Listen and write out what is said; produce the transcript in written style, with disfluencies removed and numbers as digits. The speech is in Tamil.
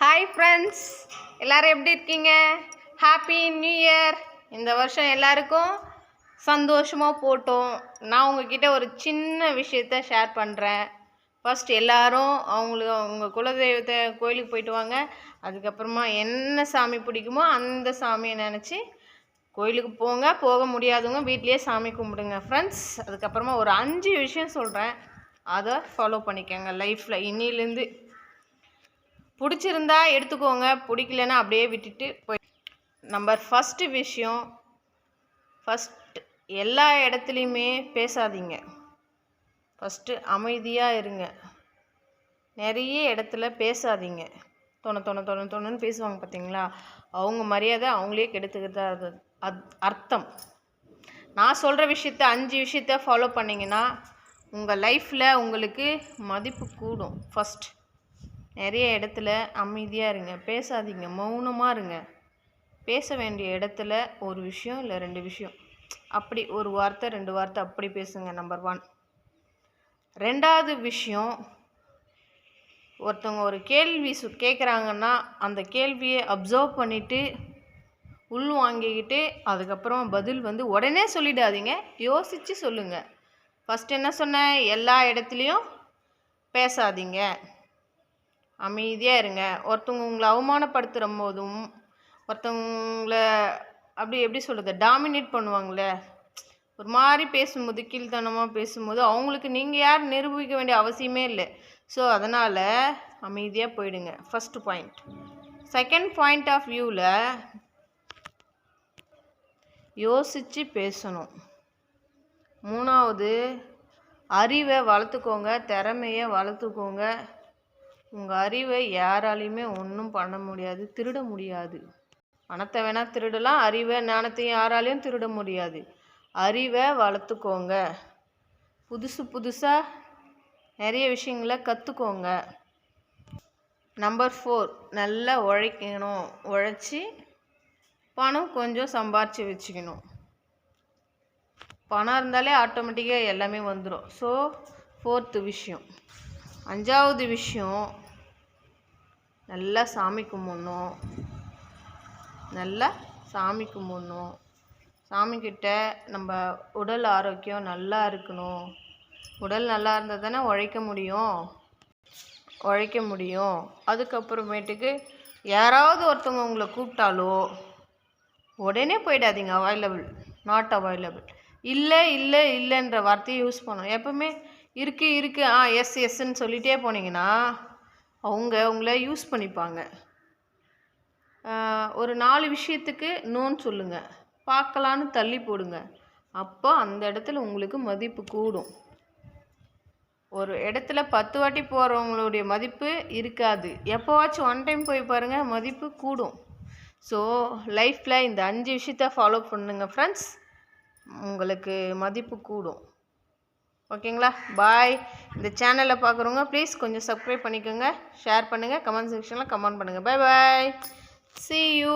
ஹாய் ஃப்ரெண்ட்ஸ், எல்லோரும் எப்படி இருக்கீங்க? Happy new year. இந்த வருஷம் எல்லாருக்கும் சந்தோஷமாக போட்டோம். நான் உங்ககிட்ட ஒரு சின்ன விஷயத்த ஷேர் பண்ணுறேன். ஃபஸ்ட் எல்லோரும் அவங்க குலதெய்வத்தை கோயிலுக்கு போயிட்டு வாங்க. அதுக்கப்புறமா என்ன சாமி பிடிக்குமோ அந்த சாமியை நினச்சி கோயிலுக்கு போங்க. போக முடியாதவங்க வீட்லேயே சாமி கும்பிடுங்க ஃப்ரெண்ட்ஸ். அதுக்கப்புறமா ஒரு 5 விஷயம் சொல்கிறேன், அதை ஃபாலோ பண்ணிக்கோங்க லைஃப்பில். இன்னிலேருந்து பிடிச்சிருந்தா எடுத்துக்கோங்க, பிடிக்கலன்னா அப்படியே விட்டுட்டு போய். நம்பர் ஃபஸ்ட்டு விஷயம், எல்லா இடத்துலையுமே பேசாதீங்க. ஃபஸ்ட்டு அமைதியாக இருங்க. நிறைய இடத்துல பேசாதீங்க. தொணன்னு பேசுவாங்க பார்த்தீங்களா, அவங்க மரியாதை அவங்களே கெடுத்துக்கிட்டு அது அர்த்தம். நான் சொல்கிற 5 விஷயத்த ஃபாலோ பண்ணிங்கன்னா உங்கள் லைஃப்பில் உங்களுக்கு மதிப்பு கூடும். ஃபஸ்ட், நிறைய இடத்துல அமைதியாக இருங்க, பேசாதீங்க, மௌனமாக இருங்க. பேச வேண்டிய இடத்துல ஒரு விஷயம் இல்லை 2 விஷயம், அப்படி ஒரு வார்த்தை 2 வார்த்தை அப்படி பேசுங்க. நம்பர் 1. 2வது விஷயம், ஒருத்தவங்க ஒரு கேள்வி கேட்குறாங்கன்னா அந்த கேள்வியை அப்சர்வ் பண்ணிவிட்டு உள் வாங்கிக்கிட்டு அதுக்கப்புறம் பதில் உடனே சொல்லிடாதீங்க, யோசித்து சொல்லுங்கள். ஃபஸ்ட் என்ன சொன்னேன்? எல்லா இடத்துலையும் பேசாதீங்க, அமைதியாக இருங்க. ஒருத்தவங்க உங்களை அவமானப்படுத்துகிற போதும், ஒருத்தவங்களை அப்படி எப்படி சொல்கிறது, டாமினேட் பண்ணுவாங்களே, ஒரு மாதிரி பேசும்போது, கீழ்த்தனமாக பேசும்போது அவங்களுக்கு நீங்கள் யார் நிரூபிக்க வேண்டிய அவசியமே இல்லை. ஸோ அதனால் அமைதியாக போயிடுங்க. First point. Second point of வியூவில் யோசித்து பேசணும். 3வது, அறிவை வளர்த்துக்கோங்க, திறமையை வளர்த்துக்கோங்க. உங்கள் அறிவை யாராலையுமே ஒன்றும் பண்ண முடியாது, திருட முடியாது. பணத்தை வேணால் திருடலாம், அறிவை ஞானத்தையும் யாராலையும் திருட முடியாது. அறிவை வளர்த்துக்கோங்க. புதுசாக நிறைய விஷயங்களை கற்றுக்கோங்க. நம்பர் 4, நல்லா உழைக்கணும். உழைச்சி பணம் கொஞ்சம் சம்பாரித்து வச்சுக்கணும். பணம் இருந்தாலே ஆட்டோமேட்டிக்காக எல்லாமே வந்துடும். ஸோ 4th விஷயம். 5வது விஷயம், நல்லா சாமி கும்பிடணும். சாமிக்கிட்ட நம்ம உடல் ஆரோக்கியம் நல்லா இருக்கணும். உடல் நல்லா இருந்தால் தானே உழைக்க முடியும். அதுக்கப்புறமேட்டுக்கு யாராவது ஒருத்தவங்க உங்களை கூப்பிட்டாலோ உடனே போயிடாதீங்க. நாட் அவைலபிள், இல்லைன்ற வார்த்தையை யூஸ் பண்ணணும். எப்பவுமே இருக்கு எஸ்ன்னு சொல்லிகிட்டே போனீங்கன்னா அவங்க உங்களை யூஸ் பண்ணிப்பாங்க. ஒரு 4 விஷயத்துக்கு நோன்னு சொல்லுங்கள், பார்க்கலான்னு தள்ளி போடுங்க. அப்போ அந்த இடத்துல உங்களுக்கு மதிப்பு கூடும். ஒரு இடத்துல 10 வாட்டி போகிறவங்களுடைய மதிப்பு இருக்காது. எப்போவாச்சும் 1 டைம் போய் பாருங்கள், மதிப்பு கூடும். ஸோ லைஃப்பில் இந்த 5 விஷயத்த ஃபாலோ பண்ணுங்க ஃப்ரெண்ட்ஸ், உங்களுக்கு மதிப்பு கூடும். ஓகேங்களா? பாய். இந்த சேனலை பார்க்குறவங்க ப்ளீஸ் கொஞ்சம் சப்ஸ்கிரைப் பண்ணிக்கோங்க, ஷேர் பண்ணுங்கள், கமெண்ட் செக்ஷனில் கமெண்ட் பண்ணுங்கள். Bye bye, see you.